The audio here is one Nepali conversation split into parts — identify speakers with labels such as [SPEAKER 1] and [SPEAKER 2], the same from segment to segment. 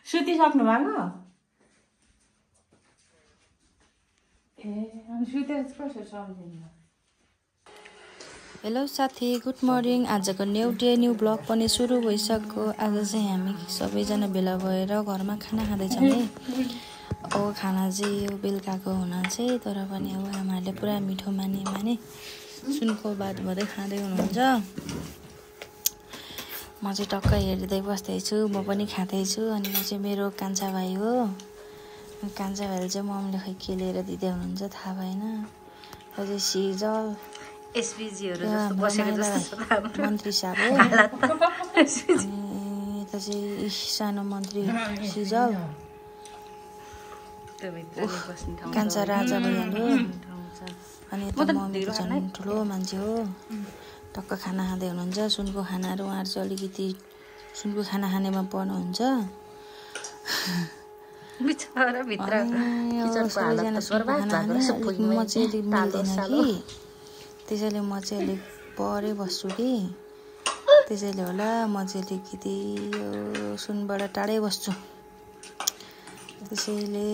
[SPEAKER 1] सुतिसक्नु भएको ए अनि सुतेर कसरी सम्झिनु
[SPEAKER 2] हेलो साथी गुड मर्निङ आजको न्यू डे न्यू ब्लग पनि सुरु भइसक्यो आज चाहिँ हामी सबैजना भेला भएर घरमा खाना खाँदैछौँ है अब खाना चाहिँ यो बेलुकाको हुन चाहिँ तर पनि अब आमाहरूले पुरा मिठो माने सुनको बात भर्दै खाँदै हुनुहुन्छ म चाहिँ टक्क हेर्दै बस्दैछु म पनि खाँदैछु अनि यो चाहिँ मेरो कान्छा भाइ हो कान्छा भाइले चाहिँ मम्मीले खै के लिएर दिँदै हुनुहुन्छ थाहा भएन यो चाहिँ सिजल
[SPEAKER 1] एसपीजीहरु जस्तो बसेको जस्तो छ
[SPEAKER 2] मन्त्री साहब हो अनि यता चाहिँ सानो मन्त्री सिजल कान्छा राजा भइहाल्यो अनि यता मम्मी झन् ठुलो मान्छे हो टक्क खाना खाँदै हुनुहुन्छ सुनको खानाहरू उहाँहरू चाहिँ अलिकति सुनको खाना खानेमा पर्नुहुन्छ
[SPEAKER 1] म चाहिँ
[SPEAKER 2] त्यसैले म चाहिँ अलिक परै बस्छु कि त्यसैले होला म चाहिँ अलिकति यो सुनबाट टाढै बस्छु त्यसैले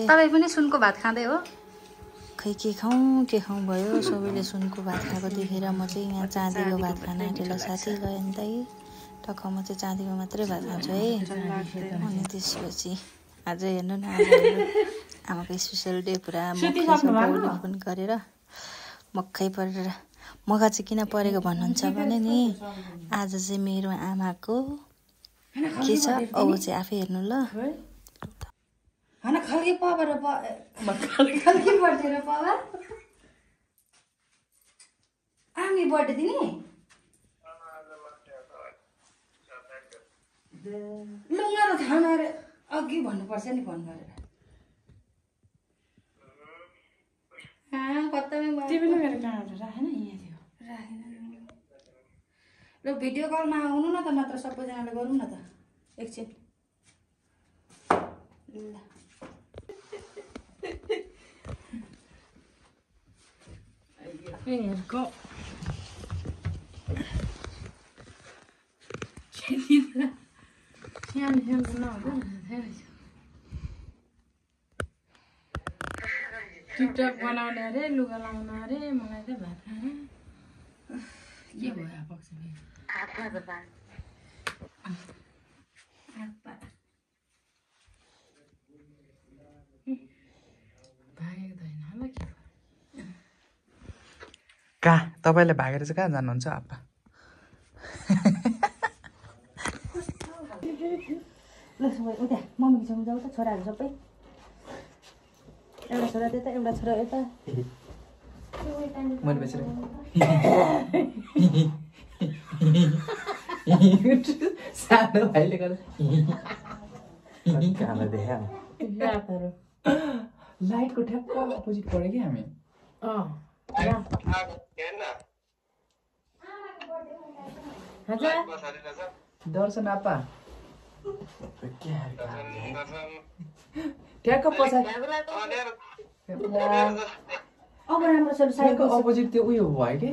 [SPEAKER 1] तपाईँ पनि सुनको भात खाँदै हो
[SPEAKER 2] खै के खाउँ भयो सबैले सुनको भात खाएको देखेर म चाहिँ यहाँ चाँदीको भात खान आँटेला साथी गयो नि त टक्क म चाहिँ चाँदीको मात्रै भात खान्छु है अनि त्यसपछि आज हेर्नु न आमाको स्पेसल डे पुरा मकै पनि गरेर मक्खै परेर मगा चाहिँ किन परेको भन्नुहुन्छ भने नि आज चाहिँ मेरो आमाको के छ अब चाहिँ आफै हेर्नु ल
[SPEAKER 1] खाना खल्की पावर खल्की बर्थडे र पावर आमी बर्थडे दिने ल उहाँलाई थाहा नआएर अघि भन्नुपर्छ नि फोन गरेर तिमीले मेरो काँडा राखेन यहाँ थियो राखेन ल भिडियो कलमा आउनु न त नत्र सबैजनाले गरौँ न त एकछिन ल यिनीहरूको टिकटक बनाउने अरे लुगा लाउनु अरे मलाई त भात खाना के भयो पक्षमा भागेको छैन होला के
[SPEAKER 3] कहाँ तपाईँले भागेर चाहिँ कहाँ जानुहुन्छ आप्पा
[SPEAKER 2] ल सबै उता मम्मीको छेउमा जाऊ त छोराहरू सबै एउटा छोरा त्यता एउटा छोरा यता
[SPEAKER 3] सानो भाइले गर्दा लाइटको ठ्याक्क अपोजिट पऱ्यो कि हामी दर्शन आप्पा ठ्याक्क पछाडि
[SPEAKER 2] अब राम्रो छ साइडको
[SPEAKER 3] अपोजिट त्यो उयो भयो कि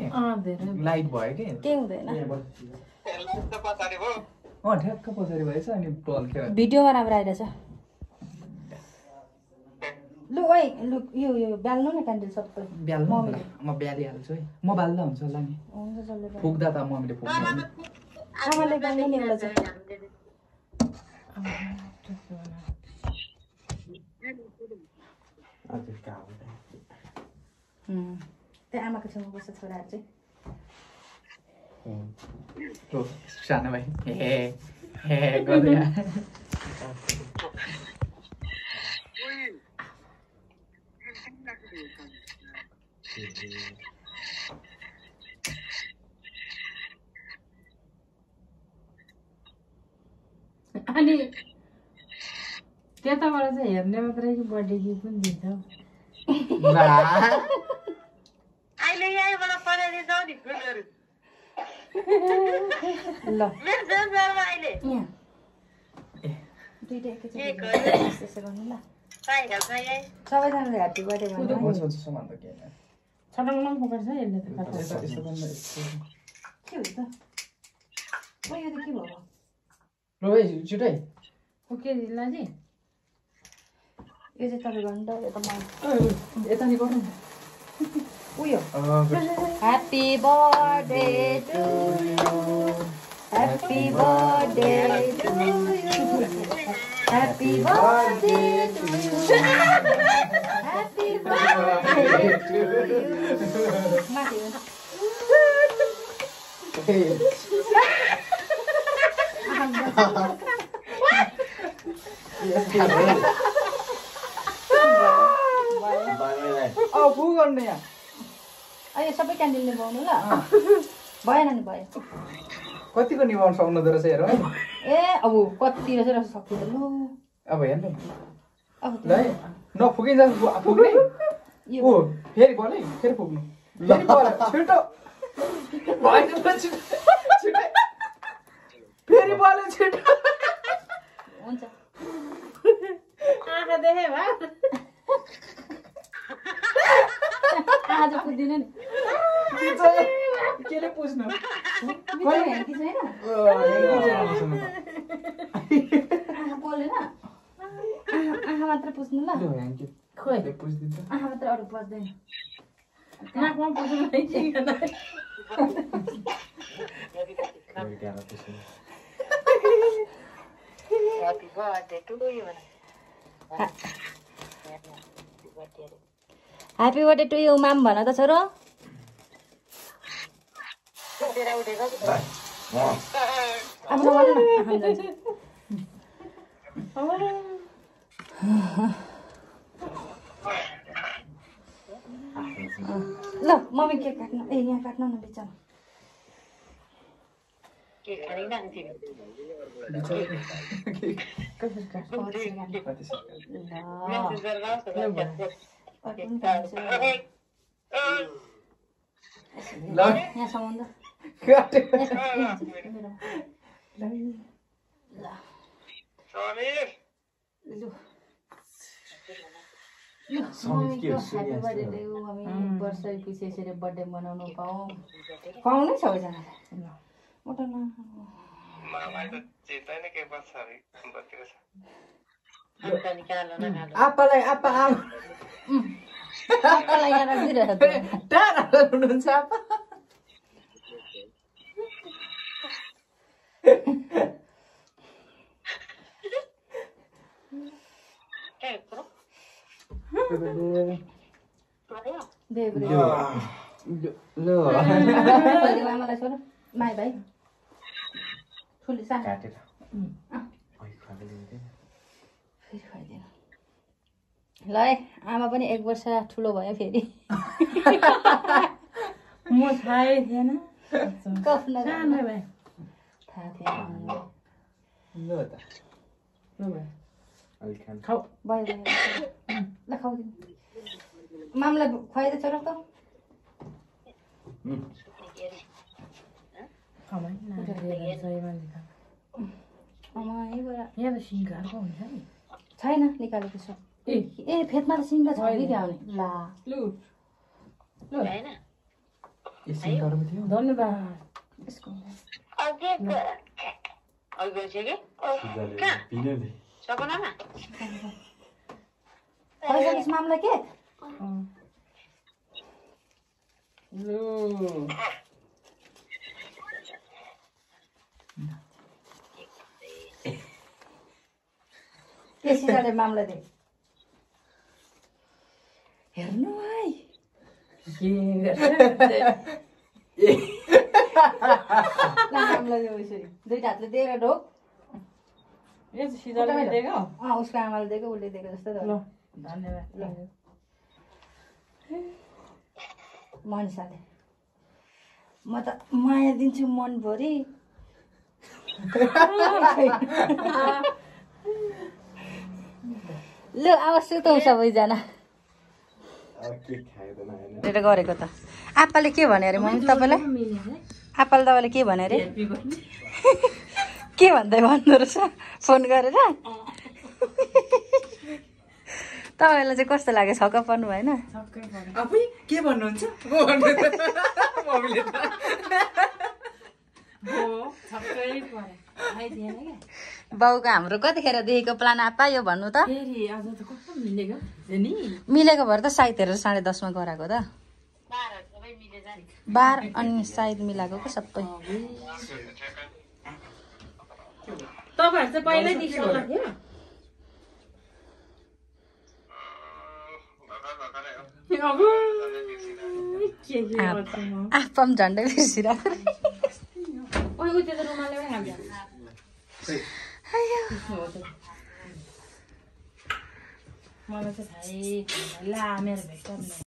[SPEAKER 3] लाइट भयो कि
[SPEAKER 2] केही हुँदैन
[SPEAKER 3] ठ्याक्क पछाडि भएछ अनि टल्क्यो
[SPEAKER 2] भिडियोमा राम्रो आइरहेछ लु ओइ लु यो बाल्नु न क्यान्डल सबै
[SPEAKER 3] ब्याल्नु म ब्यालिहाल्छु है म बाल्दा हुन्छ होला नि फुक्दा त मम्मीले फुक्दा
[SPEAKER 2] आमाले बाल्नु नि एउटा चाहिँ त्यहाँ आमाको छेउमा बस्छ छोराहरू चाहिँ
[SPEAKER 3] सानो भाइ हे गर्दै
[SPEAKER 1] अनि त्यताबाट चाहिँ हेर्ने मात्रै कि बर्थडे गिफ्ट पनि दिन्छ
[SPEAKER 4] अहिले यहीँबाट पठाइदिन्छ नि फुलहरू
[SPEAKER 2] ल
[SPEAKER 4] मेरो जन्ममा अहिले
[SPEAKER 2] दुईटा एकैचोटि त्यसो गर्नु ल
[SPEAKER 4] पाइहाल्छ
[SPEAKER 2] सबैजनाले ह्याप्पी बर्थडे भन्नु
[SPEAKER 1] छटङ पकाउँछ यसले त
[SPEAKER 2] के हो त यो त के भयो
[SPEAKER 3] ल है छिटै
[SPEAKER 1] ओके लाजी यो चाहिँ तपाईँ गर्नु त यता म
[SPEAKER 3] यता नि गर्नु
[SPEAKER 1] उयो happy birthday to you happy birthday to you happy birthday to you happy birthday to you माथि
[SPEAKER 3] फु गर्ने यहाँ
[SPEAKER 1] अहिले सबै क्यान्डिलले पाउनु ल भएन नि भयो
[SPEAKER 3] कतिको निभाउनु सक्नुहुँदो रहेछ हेरौँ है
[SPEAKER 1] ए अब कति रहेछ सक्छु त लु
[SPEAKER 3] अब हेर्नु
[SPEAKER 1] अब
[SPEAKER 3] ल है नफुकिन्छ फुक्ने ओ फेरि बोल है फेरि फुक्नु फेरि बोल छिटो भएन छिटो फेरि बोल छिटो
[SPEAKER 1] हुन्छ
[SPEAKER 4] आँखा देखे भा
[SPEAKER 1] आज पुग्दिनँ नि
[SPEAKER 3] केले पुज्नु
[SPEAKER 1] कि छैन आँखा बोलेन आँखा मात्र पुज्नु ल
[SPEAKER 3] खोइ पुज्दिन्छ
[SPEAKER 1] आँखा मात्र अरू पुज्दैन
[SPEAKER 4] नाकमा पुग्नु Happy birthday to you.
[SPEAKER 1] Happy birthday to you माम भन त छोरो आफ्नो गर्नु ल मम्मी केक काट्नु ए यहाँ काट्नु न बिचमा यहाँसम्म ह्याप्पी बर्थडे टु यु हामी वर्ष पछि यसरी बर्थडे मनाउनु पाउने सबैजनालाई
[SPEAKER 3] आप्पालाई आप्पा
[SPEAKER 1] आप्पालाई यहाँ राखिदिइरहेको
[SPEAKER 3] टाढा हुनुहुन्छ आप्पा
[SPEAKER 1] आमालाई छोरा माई भाइ ठुली सानो फेरि खुवाइदिनु ल है आमा पनि 1 वर्ष ठुलो भयो फेरि
[SPEAKER 4] म थाहै थिएन
[SPEAKER 1] थाहा थिएन भयो ल खुवाइदिनु मामलाई खुवाइदिए छोरा त छैन निकालेको छ ए फेदमा त सिङ्गा छ कि आउने ला
[SPEAKER 3] धन्यवाद
[SPEAKER 1] यसको खुवाइसकेस् मामलाई के त्यसरी मामला दे हेर्नु है मामला दे यसरी दुईटा हातले दिएर ढोक उसको आमाले दिएको उसले दिएको जस्तो धन्यवाद मनिषाले म त माया दिन्छु मनभरि ल अब सुतौँ सबैजना गरेको त आप्पाले के भन्यो अरे मम्मी तपाईँलाई आप्पाले तपाईँले के भन्यो अरे के भन्दै भन्दो रहेछ फोन गरेर तपाईँलाई चाहिँ कस्तो लाग्यो छक्क पर्नु भएन
[SPEAKER 3] के भन्नुहुन्छ
[SPEAKER 4] छक्कै परे आइदिएन क्या
[SPEAKER 1] बाउको हाम्रो कतिखेर देखेको प्लान आपा यो भन्नु त
[SPEAKER 4] फेरि आज त कस्तो मिलेको नि
[SPEAKER 1] मिलेको भएर त सायद हेरेर 10:30 मा गराएको त 12 अनि सायद मिलाएको के सबै
[SPEAKER 4] तपाईँहरू चाहिँ पहिल्यै दिसो होला थियो
[SPEAKER 1] आप्पा पनि झन्डै बिर्सिरहेको
[SPEAKER 4] ओइ उ त्यो त रुमालले पनि खान्छ मलाई चाहिँ थाहै ला मेरो भेट्छ